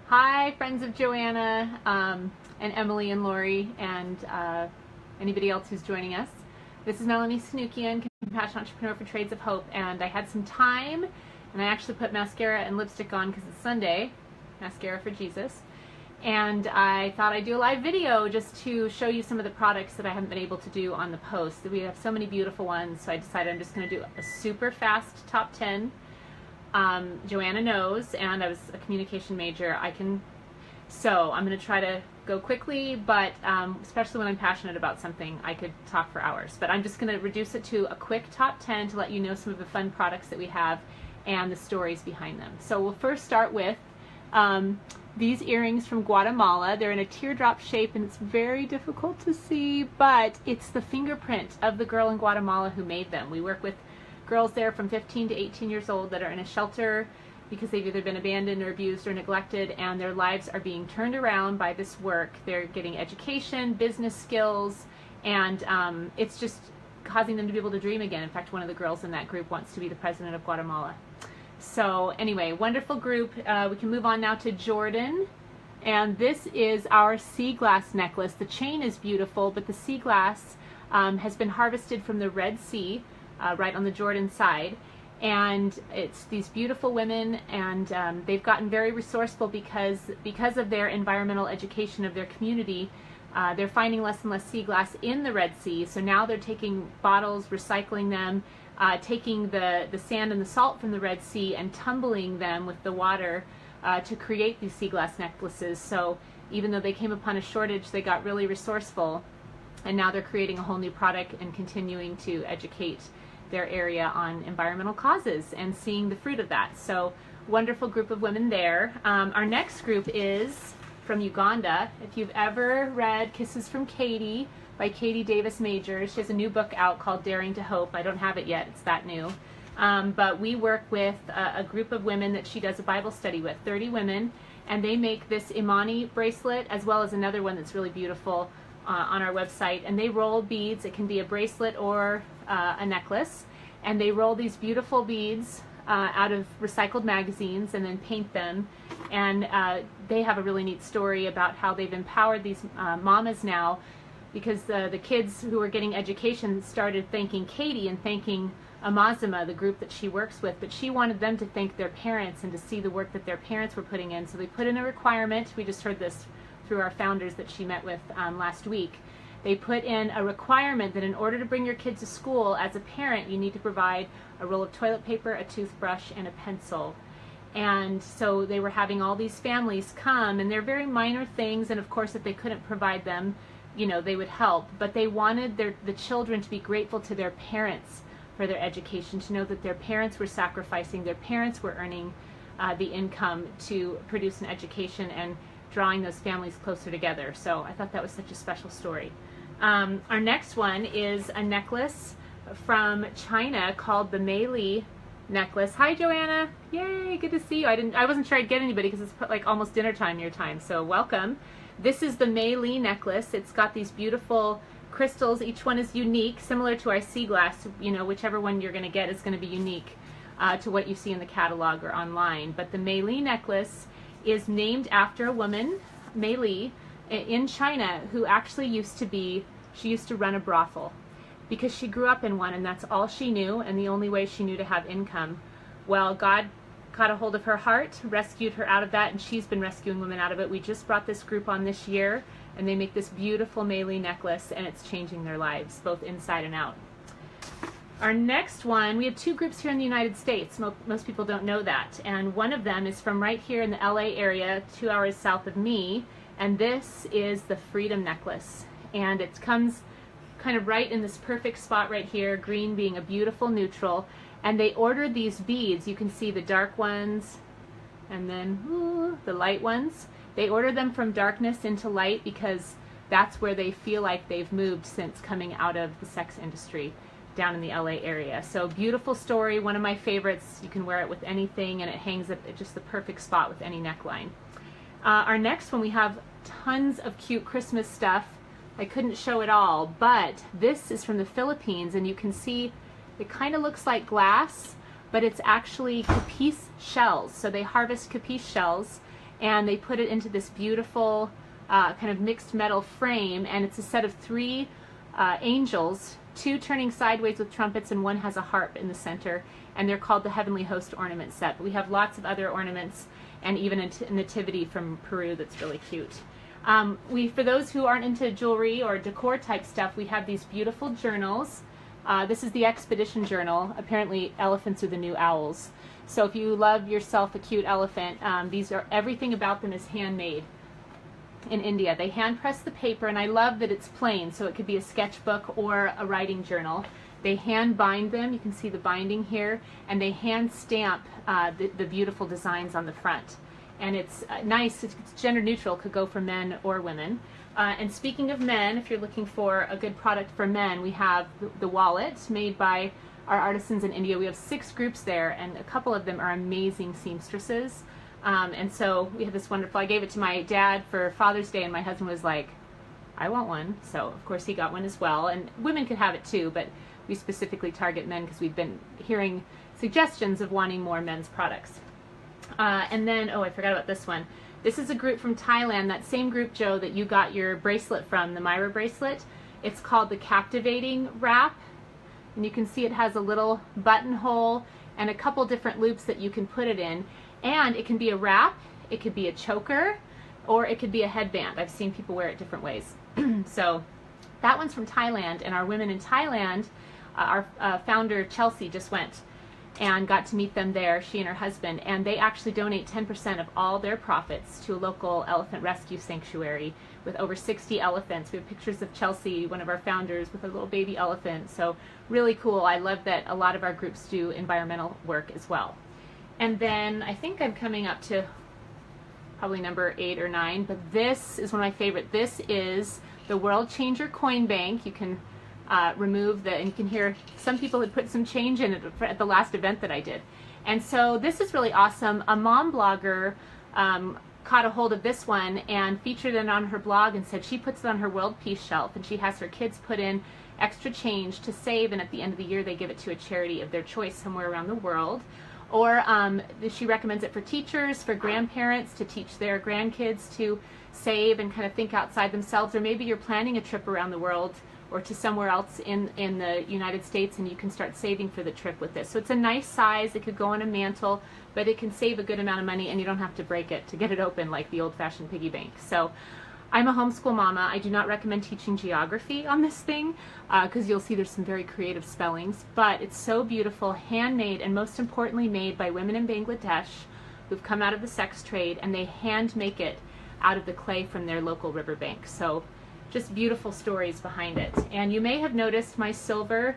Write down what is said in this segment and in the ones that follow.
Hi, friends of Joanna, and Emily and Lori, and anybody else who's joining us. This is Melanie Sanukian, Compassionate Entrepreneur for Trades of Hope, and I had some time, and I actually put mascara and lipstick on because it's Sunday, Mascara for Jesus, and I thought I'd do a live video just to show you some of the products that I haven't been able to do on the post. We have so many beautiful ones, so I decided I'm just going to do a super fast top 10. Joanna knows, and I was a communication major. So I'm going to try to go quickly, but especially when I'm passionate about something, I could talk for hours. But I'm just going to reduce it to a quick top 10 to let you know some of the fun products that we have and the stories behind them. So we'll first start with these earrings from Guatemala. They're in a teardrop shape, and it's very difficult to see, but it's the fingerprint of the girl in Guatemala who made them. We work with girls there from 15 to 18 years old that are in a shelter because they've either been abandoned or abused or neglected, and their lives are being turned around by this work. They're getting education, business skills, and it's just causing them to be able to dream again. In fact, one of the girls in that group wants to be the president of Guatemala. So anyway, wonderful group. We can move on now to Jordan, and this is our sea glass necklace. The chain is beautiful, but the sea glass has been harvested from the Red Sea, right on the Jordan side, and it's these beautiful women, and they've gotten very resourceful because of their environmental education of their community. They're finding less and less sea glass in the Red Sea, so now they're taking bottles, recycling them, taking the sand and the salt from the Red Sea and tumbling them with the water to create these sea glass necklaces. So even though they came upon a shortage, they got really resourceful, and now they're creating a whole new product and continuing to educate their area on environmental causes and seeing the fruit of that. So wonderful group of women there. Our next group is from Uganda. If you've ever read Kisses from Katie by Katie Davis Majors, she has a new book out called Daring to Hope. I don't have it yet, it's that new. But we work with a group of women that she does a Bible study with, 30 women, and they make this Imani bracelet as well as another one that's really beautiful on our website, and they roll beads. It can be a bracelet or a necklace, and they roll these beautiful beads out of recycled magazines and then paint them, and they have a really neat story about how they've empowered these mamas now, because the kids who are getting education started thanking Katie and thanking Amazima, the group that she works with, but she wanted them to thank their parents and to see the work that their parents were putting in, so they put in a requirement. We just heard this through our founders that she met with last week. They put in a requirement that in order to bring your kid to school, as a parent, you need to provide a roll of toilet paper, a toothbrush, and a pencil. And so they were having all these families come, and they're very minor things, and of course if they couldn't provide them, you know, they would help, but they wanted the children to be grateful to their parents for their education, to know that their parents were sacrificing, their parents were earning the income to produce an education and drawing those families closer together. So I thought that was such a special story. Our next one is a necklace from China called the Mei Li necklace. Hi Joanna, yay, good to see you. I wasn't sure I'd get anybody because it's like almost dinner time your time, so welcome. This is the Mei Li necklace. It's got these beautiful crystals. Each one is unique, similar to our sea glass. You know, whichever one you're going to get is going to be unique to what you see in the catalog or online. But the Mei Li necklace is named after a woman, Mei Li, in China, who actually used to run a brothel because she grew up in one, and that's all she knew and the only way she knew to have income. Well, God caught a hold of her heart, rescued her out of that, and she's been rescuing women out of it. We just brought this group on this year, and they make this beautiful Mei Li necklace, and it's changing their lives, both inside and out. Our next one, we have two groups here in the United States. Most people don't know that. And one of them is from right here in the LA area, 2 hours south of me. And this is the Freedom Necklace. And it comes kind of right in this perfect spot right here, green being a beautiful neutral. And they ordered these beads. You can see the dark ones and then the light ones. They ordered them from darkness into light because that's where they feel like they've moved since coming out of the sex industry down in the LA area. So beautiful story, one of my favorites. You can wear it with anything, and it hangs at just the perfect spot with any neckline. Our next one, we have tons of cute Christmas stuff. I couldn't show it all, but this is from the Philippines, and you can see it kind of looks like glass, but it's actually capiz shells. So they harvest capiz shells, and they put it into this beautiful kind of mixed metal frame, and it's a set of 3 angels, 2 turning sideways with trumpets, and 1 has a harp in the center, and they're called the Heavenly Host ornament set. But we have lots of other ornaments, and even a nativity from Peru that's really cute. For those who aren't into jewelry or decor type stuff, we have these beautiful journals. This is the Expedition Journal. Apparently elephants are the new owls. So if you love yourself a cute elephant, everything about them is handmade in India. They hand press the paper, and I love that it's plain, so it could be a sketchbook or a writing journal. They hand bind them, you can see the binding here, and they hand stamp the beautiful designs on the front. And it's nice, it's gender neutral, could go for men or women. And speaking of men, if you're looking for a good product for men, we have the wallet made by our artisans in India. We have 6 groups there, and a couple of them are amazing seamstresses. And so we have this wonderful, I gave it to my dad for Father's Day, and my husband was like, I want one. So of course he got one as well, and women could have it too, but we specifically target men because we've been hearing suggestions of wanting more men's products. And then, oh, I forgot about this one. This is a group from Thailand, that same group, Joe, that you got your bracelet from, the Myra bracelet. It's called the Captivating Wrap, and you can see it has a little buttonhole and a couple different loops that you can put it in. And it can be a wrap, it could be a choker, or it could be a headband. I've seen people wear it different ways. So that one's from Thailand, and our women in Thailand, our founder Chelsea just went and got to meet them there, she and her husband, and they actually donate 10% of all their profits to a local elephant rescue sanctuary with over 60 elephants. We have pictures of Chelsea, one of our founders, with a little baby elephant. So really cool. I love that a lot of our groups do environmental work as well. And then I think I'm coming up to probably number 8 or 9, but this is one of my favorite. This is the World Changer Coin Bank. You can remove and you can hear some people had put some change in it at the last event that I did. And so this is really awesome. A mom blogger caught a hold of this one and featured it on her blog and said she puts it on her World Peace shelf, and she has her kids put in extra change to save, and at the end of the year they give it to a charity of their choice somewhere around the world. Or she recommends it for teachers, for grandparents, to teach their grandkids to save and kind of think outside themselves. Or maybe you're planning a trip around the world or to somewhere else in the United States, and you can start saving for the trip with this. So it's a nice size. It could go on a mantle, but it can save a good amount of money, and you don't have to break it to get it open like the old-fashioned piggy bank. So I'm a homeschool mama. I do not recommend teaching geography on this thing because you'll see there's some very creative spellings, but it's so beautiful, handmade, and most importantly made by women in Bangladesh who've come out of the sex trade, and they hand make it out of the clay from their local riverbank. So just beautiful stories behind it. And you may have noticed my silver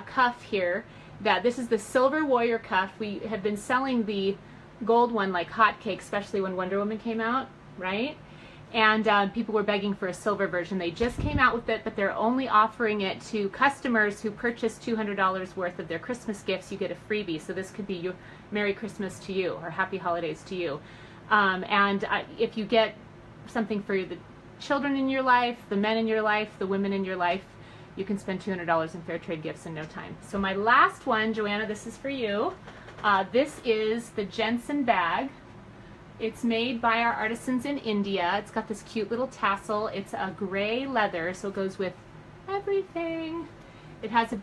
cuff here, that this is the Silver Warrior cuff. We have been selling the gold one like hotcakes, especially when Wonder Woman came out, right? And people were begging for a silver version. They just came out with it, but they're only offering it to customers who purchase $200 worth of their Christmas gifts. You get a freebie. So this could be your Merry Christmas to you, or Happy Holidays to you. If you get something for the children in your life, the men in your life, the women in your life, you can spend $200 in fair trade gifts in no time. So my last one, Joanna, this is for you. This is the Jensen bag. It's made by our artisans in India. It's got this cute little tassel. It's a gray leather, so it goes with everything. It has a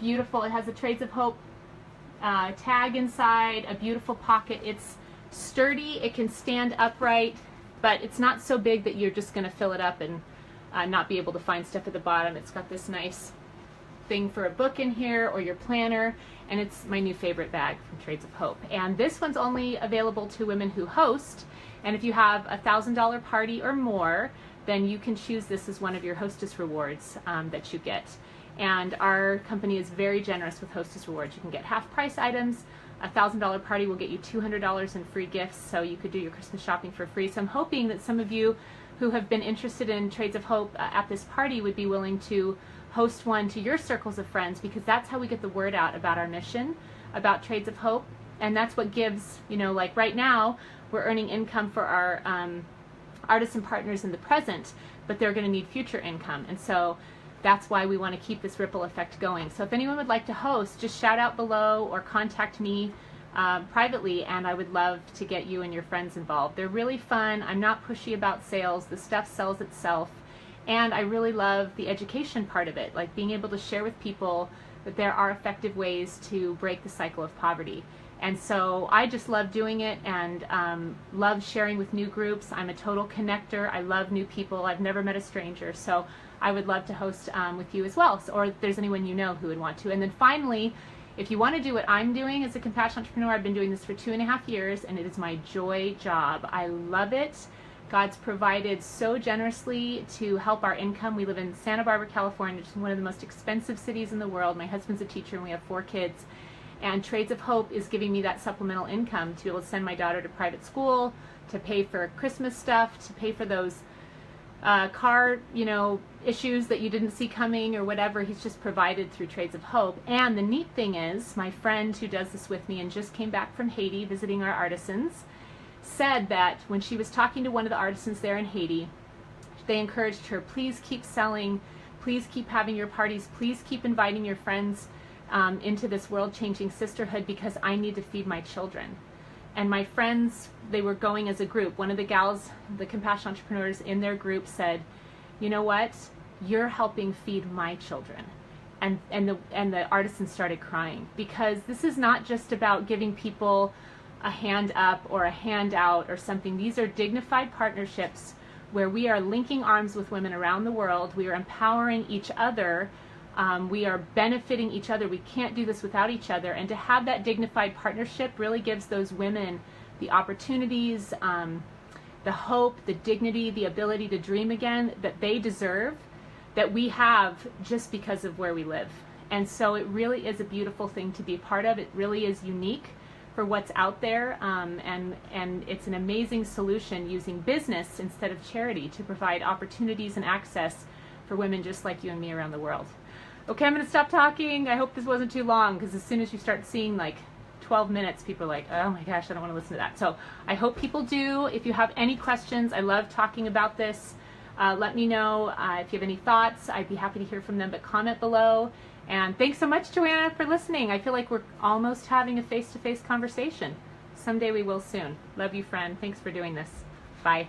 Trades of Hope tag inside, a beautiful pocket. It's sturdy, it can stand upright, but it's not so big that you're just going to fill it up and not be able to find stuff at the bottom. It's got this nice thing for a book in here or your planner, and it's my new favorite bag from Trades of Hope. And this one's only available to women who host, and if you have a $1,000 party or more, then you can choose this as one of your hostess rewards that you get. And our company is very generous with hostess rewards. You can get half price items. A $1,000 party will get you $200 in free gifts, so you could do your Christmas shopping for free. So I'm hoping that some of you who have been interested in Trades of Hope at this party would be willing to host one to your circles of friends, because that's how we get the word out about our mission, about Trades of Hope. And that's what gives, like right now, we're earning income for our artisan partners in the present, but they're going to need future income. And so that's why we want to keep this ripple effect going. So if anyone would like to host, just shout out below or contact me privately, and I would love to get you and your friends involved. They're really fun. I'm not pushy about sales. The stuff sells itself. And I really love the education part of it, like being able to share with people that there are effective ways to break the cycle of poverty. And so I just love doing it, and love sharing with new groups. I'm a total connector. I love new people. I've never met a stranger. So I would love to host with you as well, or if there's anyone you know who would want to. And then finally, if you want to do what I'm doing as a compassionate entrepreneur, I've been doing this for 2.5 years, and it is my joy job. I love it. God's provided so generously to help our income. We live in Santa Barbara, California, which is one of the most expensive cities in the world. My husband's a teacher, and we have 4 kids. And Trades of Hope is giving me that supplemental income to be able to send my daughter to private school, to pay for Christmas stuff, to pay for those car, issues that you didn't see coming or whatever. He's just provided through Trades of Hope. And the neat thing is, my friend who does this with me and just came back from Haiti visiting our artisans, said that when she was talking to one of the artisans there in Haiti, they encouraged her, please keep selling, please keep having your parties, please keep inviting your friends into this world-changing sisterhood, because I need to feed my children. And my friends, they were going as a group. One of the gals, the compassionate entrepreneurs in their group, said, you know what, you're helping feed my children. And the artisans started crying, because this is not just about giving people a hand up or a handout or something. These are dignified partnerships where we are linking arms with women around the world. We are empowering each other. We are benefiting each other. We can't do this without each other. And to have that dignified partnership really gives those women the opportunities, the hope, the dignity, the ability to dream again that they deserve, that we have just because of where we live. And so it really is a beautiful thing to be a part of. It really is unique for what's out there, and it's an amazing solution using business instead of charity to provide opportunities and access for women just like you and me around the world. Okay, I'm going to stop talking. I hope this wasn't too long, because as soon as you start seeing like 12 minutes, people are like, oh my gosh, I don't want to listen to that. So I hope people do. If you have any questions, I love talking about this. Let me know if you have any thoughts. I'd be happy to hear from them, but comment below. And thanks so much, Joanna, for listening. I feel like we're almost having a face-to-face conversation. Someday we will soon. Love you, friend. Thanks for doing this. Bye.